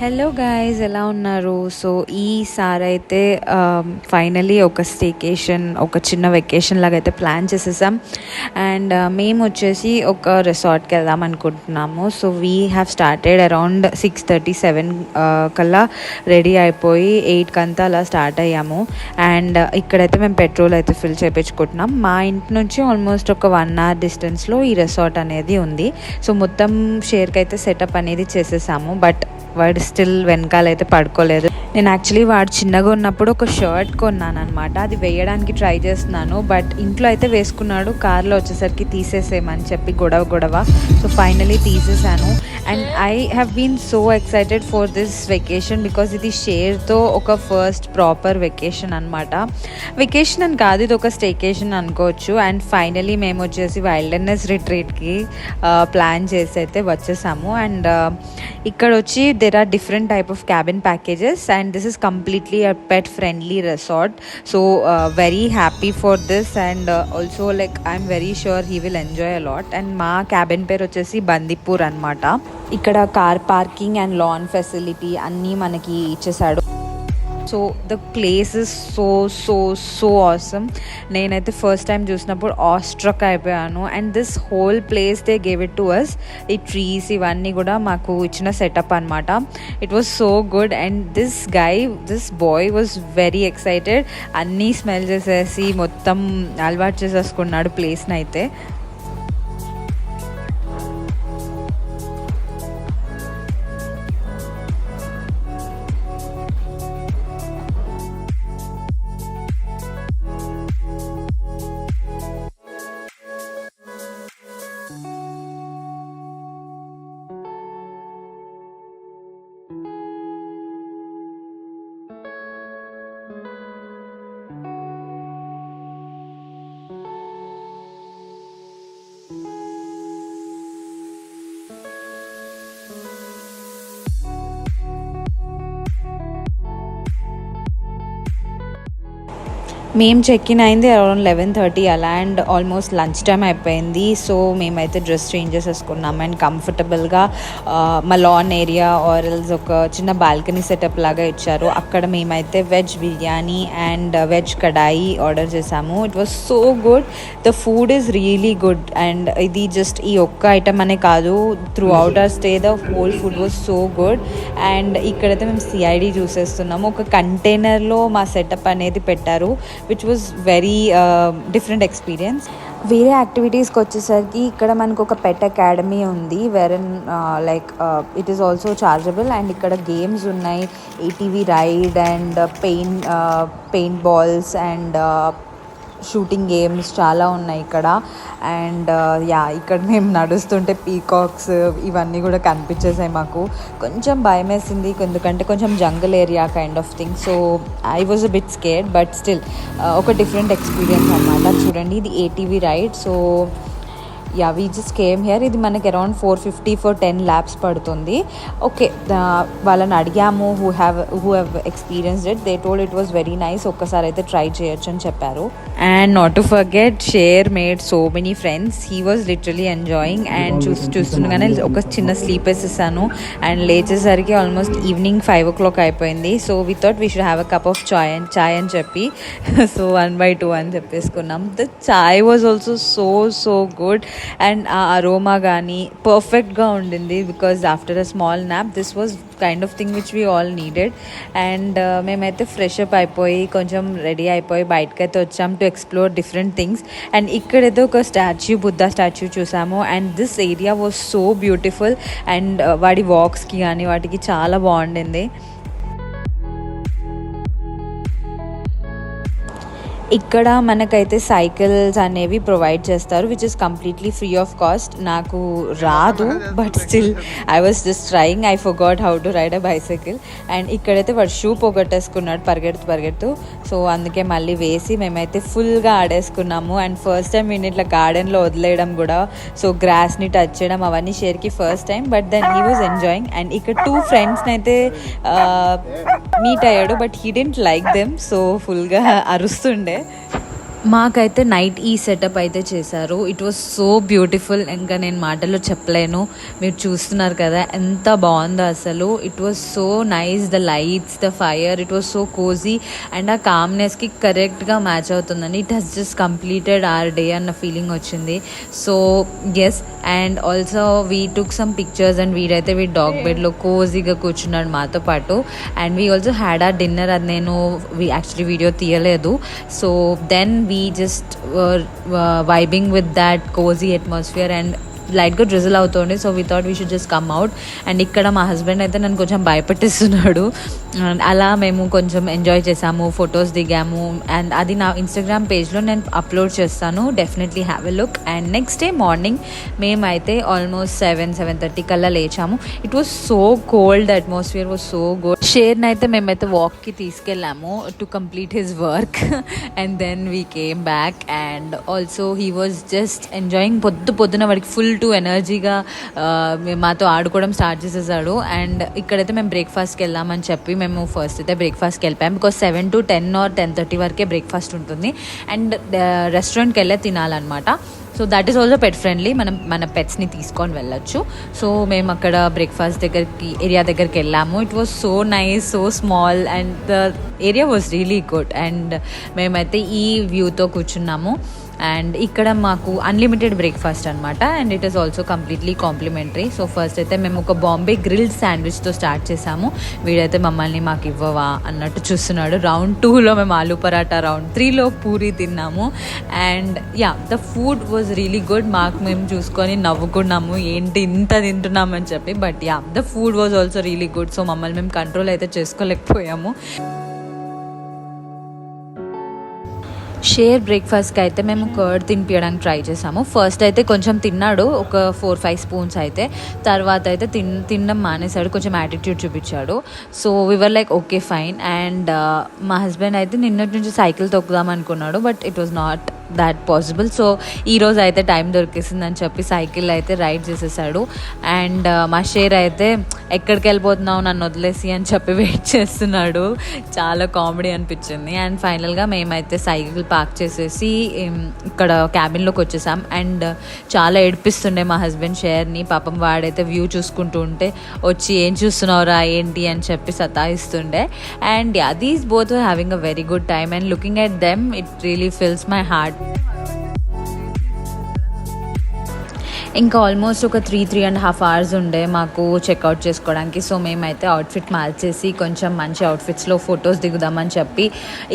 Hello guys, ఎలా ఉన్నారు? So ఈసారి అయితే ఫైనలీ ఒక స్టేకేషన్, ఒక చిన్న వెకేషన్ లాగా అయితే ప్లాన్ చేసేసాం. అండ్ మేము వచ్చేసి ఒక రిసార్ట్కి వెళ్దాం అనుకుంటున్నాము. So we have started around 6:37 కల్లా రెడీ అయిపోయి 8 కంతా అలా స్టార్ట్ అయ్యాము. అండ్ ఇక్కడైతే మేము పెట్రోల్ అయితే ఫిల్ చేయించుకుంటున్నాం. మా ఇంటి నుంచి ఆల్మోస్ట్ ఒక 1 hour డిస్టెన్స్లో ఈ రిసార్ట్ అనేది ఉంది. సో మొత్తం షేర్కి అయితే సెటప్ అనేది చేసేసాము. బట్ వాడు స్టిల్ వెనకాలైతే పడుకోలేదు. నేను యాక్చువల్లీ వాడు చిన్నగా ఉన్నప్పుడు ఒక షర్ట్ కొన్నాను అనమాట. అది వేయడానికి ట్రై చేస్తున్నాను, బట్ ఇంట్లో అయితే వేసుకున్నాడు. కార్లో వచ్చేసరికి తీసేసేయమని చెప్పి గొడవ. సో ఫైనలీ తీసేసాను. And I have been so excited for this vacation because ఇది షేర్తో ఒక ఫస్ట్ ప్రాపర్ వెకేషన్ అనమాట. వెకేషన్ అని కాదు, ఇది ఒక స్టేకేషన్ అనుకోవచ్చు. అండ్ ఫైనలీ మేము వచ్చేసి వైల్డ్నెస్ రిట్రీట్కి ప్లాన్ చేసి అయితే వచ్చేసాము. అండ్ ఇక్కడ వచ్చి there are different type of cabin packages, and this is completely a pet friendly resort. So very happy for this, and also like I'm very sure he will enjoy a lot. And ma cabin pair వచ్చేసి బందిపూర్ అన్నమాట. ఇక్కడ car parking and lawn facility అన్నీ మనకి ఇచ్చేసాడు. So the place is so awesome. నేనైతే first time చూసినప్పుడు awestruck అయిపోయాను. And this whole place they gave it to us. ఈ ట్రీస్ ఇవన్నీ కూడా మాకు ఇచ్చిన సెటప్ అనమాట. It was so good. And this boy was very excited. అన్నీ స్మెల్ చేసేసి మొత్తం అలవాటు చేసేసుకున్నాడు ప్లేస్ని అయితే. మేము చెక్ ఇన్ అయింది అరౌండ్ 11:30 అలా. అండ్ ఆల్మోస్ట్ లంచ్ టైం అయిపోయింది. సో మేమైతే డ్రెస్ చేంజ్ చేసేసుకున్నాం. అండ్ కంఫర్టబుల్గా మా లాన్ ఏరియా ఆర్ఎల్స్ ఒక చిన్న బాల్కనీ సెటప్ లాగా ఇచ్చారు. అక్కడ మేమైతే veg biryani and veg kadai order చేసాము. It was so good. The food is really good. And ఇది జస్ట్ ఈ ఒక్క ఐటమ్ అనే కాదు, throughout our stay the whole food was so good. And ఇక్కడైతే మేము సిఐడి చూసేస్తున్నాము. ఒక కంటైనర్లో మా సెటప్ అనేది పెట్టారు, which was very different experience. వేరే యాక్టివిటీస్కి వచ్చేసరికి ఇక్కడ మనకు ఒక పెట్ అకాడమీ ఉంది, wherein like it is also chargeable. And ఇక్కడ గేమ్స్ ఉన్నాయి, ATV ride and paint balls and shooting games చాలా ఉన్నాయి ఇక్కడ. అండ్ ఇక్కడ మేము నడుస్తుంటే పీకాక్స్ ఇవన్నీ కూడా కనిపించేసాయి. మాకు కొంచెం భయం వేసింది, ఎందుకంటే కొంచెం jungle area kind of thing. So I was a bit scared, but still ఒక డిఫరెంట్ ఎక్స్పీరియన్స్ అనమాట. చూడండి, ఇది ATV ride. So we just came here. ఇది మనకి అరౌండ్ 450 for 10 laps పడుతుంది. ఓకే, వాళ్ళని అడిగాము who have experienced it. They told it was very nice, ఒక్కసారి అయితే ట్రై చేయొచ్చు అని చెప్పారు. And not to forget, Sher made so many friends. He was literally enjoying. And చూస్తుండగానే ఒక చిన్న స్లీప్ వేసేసాను. అండ్ లేచేసరికి ఆల్మోస్ట్ ఈవినింగ్ 5 o'clock అయిపోయింది. So we thought we should have a cup of chai అని చెప్పి సో 1/2 అని చెప్పేసుకున్నాం. The chai was also so good. And ఆ అరోమా కానీ పర్ఫెక్ట్గా ఉండింది. Because after a small nap this was kind of thing which we all needed. And మేమైతే fresh up అయిపోయి కొంచెం రెడీ అయిపోయి బయటకైతే వచ్చాం to explore different things. And ఇక్కడైతే ఒక బుద్ధ స్టాచ్యూ చూసాము. And this area was so beautiful. And వాడి వాక్స్కి కానీ వాటికి చాలా బాగుండింది. ఇక్కడ మనకైతే సైకిల్స్ అనేవి ప్రొవైడ్ చేస్తారు, which is completely free of cost. నాకు రాదు, but still I was just trying. I forgot how to ride a bicycle. And ఇక్కడైతే వాడు షూ పోగొట్టేసుకున్నాడు పరిగెడుతూ. సో అందుకే మళ్ళీ వేసి మేమైతే ఫుల్గా ఆడేసుకున్నాము. అండ్ ఫస్ట్ టైం వీడిని ఇట్లా గార్డెన్లో వదిలేయడం కూడా, సో గ్రాస్ని టచ్ చేయడం అవన్నీ షేర్కి first time. But then he was enjoying. And ఇక్కడ 2 ఫ్రెండ్స్ని అయితే మీట్ అయ్యాడు, but he didn't like them. So ఫుల్గా అరుస్తుండే. మాకైతే నైట్ ఈ సెటప్ అయితే చేశారు. It was so beautiful. ఇంకా నేను మాటల్లో చెప్పలేను. మీరు చూస్తున్నారు కదా ఎంత బాగుందో అసలు. It was so nice. The lights, the fire, it was so cozy and ఆ కామ్నెస్కి కరెక్ట్గా మ్యాచ్ అవుతుందండి. It has just completed our day అన్న ఫీలింగ్ వచ్చింది. So yes, and also we took some pictures and వీడైతే డాగ్ బెడ్లో కోజీగా కూర్చున్నాడు మాతో పాటు. And we also had a dinner. అది నేను యాక్చువల్లీ వీడియో తీయలేదు. So then we just were vibing with that cozy atmosphere and లైట్గా డ్రిజిల్ అవుతుంది. So we thought we should just come out. And ఇక్కడ మా హస్బెండ్ అయితే నన్ను కొంచెం భయపెట్టిస్తున్నాడు. అలా మేము కొంచెం ఎంజాయ్ చేసాము, ఫొటోస్ దిగాము. అండ్ అది నా ఇన్స్టాగ్రామ్ పేజ్లో నేను అప్లోడ్ చేస్తాను. Definitely have a look. And next day morning మేమైతే ఆల్మోస్ట్ 7:30 కల్లా లేచాము. It was so cold, the atmosphere was so good. షేర్ని అయితే మేమైతే వాక్కి తీసుకెళ్ళాము to complete his work. And then we came back. And also he was just enjoying. పొద్దున వాడికి ఫుల్ టు ఎనర్జీగా మాతో ఆడుకోవడం స్టార్ట్ చేసేసాడు. అండ్ ఇక్కడైతే మేము బ్రేక్ఫాస్ట్కి వెళ్దామని చెప్పి మేము ఫస్ట్ అయితే బ్రేక్ఫాస్ట్కి వెళ్ళిపోయాం. బికాస్ 7 to 10 or 10:30 వరకే బ్రేక్ఫాస్ట్ ఉంటుంది. అండ్ రెస్టారెంట్కి వెళ్ళే తినాలన్నమాట. So that is also pet friendly. మన పెట్స్ని తీసుకొని వెళ్ళొచ్చు. సో మేము అక్కడ బ్రేక్ఫాస్ట్ ఏరియా దగ్గరికి వెళ్ళాము. It was so nice, so small and the area was really good. And మేమైతే ఈ వ్యూతో కూర్చున్నాము. అండ్ ఇక్కడ మాకు అన్లిమిటెడ్ బ్రేక్ఫాస్ట్ అనమాట. And it is also completely complimentary. So first అయితే మేము ఒక బాంబే గ్రిల్డ్ శాండ్విచ్తో స్టార్ట్ చేసాము. వీడైతే మమ్మల్ని మాకు ఇవ్వవా అన్నట్టు చూస్తున్నాడు. రౌండ్ 2లో మేము ఆలూ పరాటా, రౌండ్ 3లో పూరి తిన్నాము. And yeah, the food was really good. మాకు మేము చూసుకొని నవ్వుకున్నాము, ఏంటి ఇంత తింటున్నామని చెప్పి. But yeah, the food was also really good. So మమ్మల్ని మేము కంట్రోల్ అయితే చేసుకోలేకపోయాము. షేర్ బ్రేక్ఫాస్ట్కి అయితే మేము కర్డ్ తినిపించడానికి ట్రై చేసాము. ఫస్ట్ అయితే కొంచెం తిన్నాడు, ఒక 4-5 స్పూన్స్ అయితే. తర్వాత అయితే తినడం మానేశాడు, కొంచెం యాటిట్యూడ్ చూపించాడు. So we were like okay fine. And మా హస్బెండ్ అయితే నిన్నటి నుంచి సైకిల్ తొక్కుదాం అనుకున్నాడు. But it was not that possible. So ఈరోజు అయితే టైం దొరికేసిందని చెప్పి సైకిల్ అయితే రైడ్ చేసేసాడు. అండ్ మా షేర్ అయితే ఎక్కడికి వెళ్ళిపోతున్నావు నన్ను వదిలేసి అని చెప్పి వెయిట్ చేస్తున్నాడు. చాలా కామెడీ అనిపించింది. అండ్ ఫైనల్గా మేమైతే సైకిల్ పార్క్ చేసేసి ఇక్కడ క్యాబిన్లోకి వచ్చేసాం. అండ్ చాలా ఏడిపిస్తుండే మా హస్బెండ్ షేర్ని. పాపం వాడైతే వ్యూ చూసుకుంటూ ఉంటే వచ్చి ఏం చూస్తున్నావురా ఏంటి అని చెప్పి సతాయిస్తుండే. And yeah, these both are having a very good time. And looking at them it really fills my heart. ఇంకా ఆల్మోస్ట్ ఒక 3.5 hours ఉండే మాకు చెక్అవుట్ చేసుకోవడానికి. సో మేమైతే అవుట్ఫిట్ మార్చేసి కొంచెం మంచి అవుట్ఫిట్స్లో ఫొటోస్ దిగుదామని చెప్పి,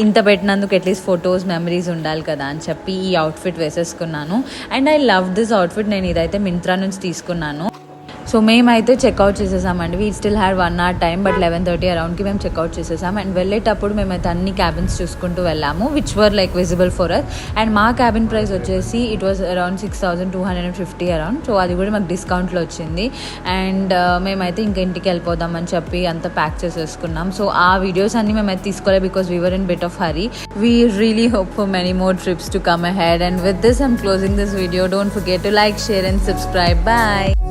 ఇంత పెట్టినందుకు అట్లీస్ట్ ఫొటోస్ మెమరీస్ ఉండాలి కదా అని చెప్పి ఈ అవుట్ఫిట్ వేసేసుకున్నాను. And I love this outfit. నేను ఇదైతే మింత్రా నుంచి తీసుకున్నాను. సో మేమైతే చెక్అవుట్ చేసేసామండి. We still had 1 hour time. But 11:30 అరౌండ్కి మేము చెక్అవుట్ చేసేసాం. అండ్ వెళ్ళేటప్పుడు మేమైతే అన్ని క్యాబిన్స్ చూసుకుంటూ వెళ్ళాము, which were like visible for us. And మా క్యాబిన్ ప్రైస్ వచ్చేసి it was around 6,250 around. So అది కూడా మాకు డిస్కౌంట్లో వచ్చింది. అండ్ మేమైతే ఇంకా ఇంటికి వెళ్ళిపోదామని చెప్పి అంతా ప్యాక్ చేసేసుకున్నాం. సో ఆ వీడియోస్ అన్ని మేమైతే తీసుకోలేదు because we were in bit of hurry. We really hope for many more trips to come ahead. And with this I'm closing this video. Don't forget to like, share and subscribe. Bye.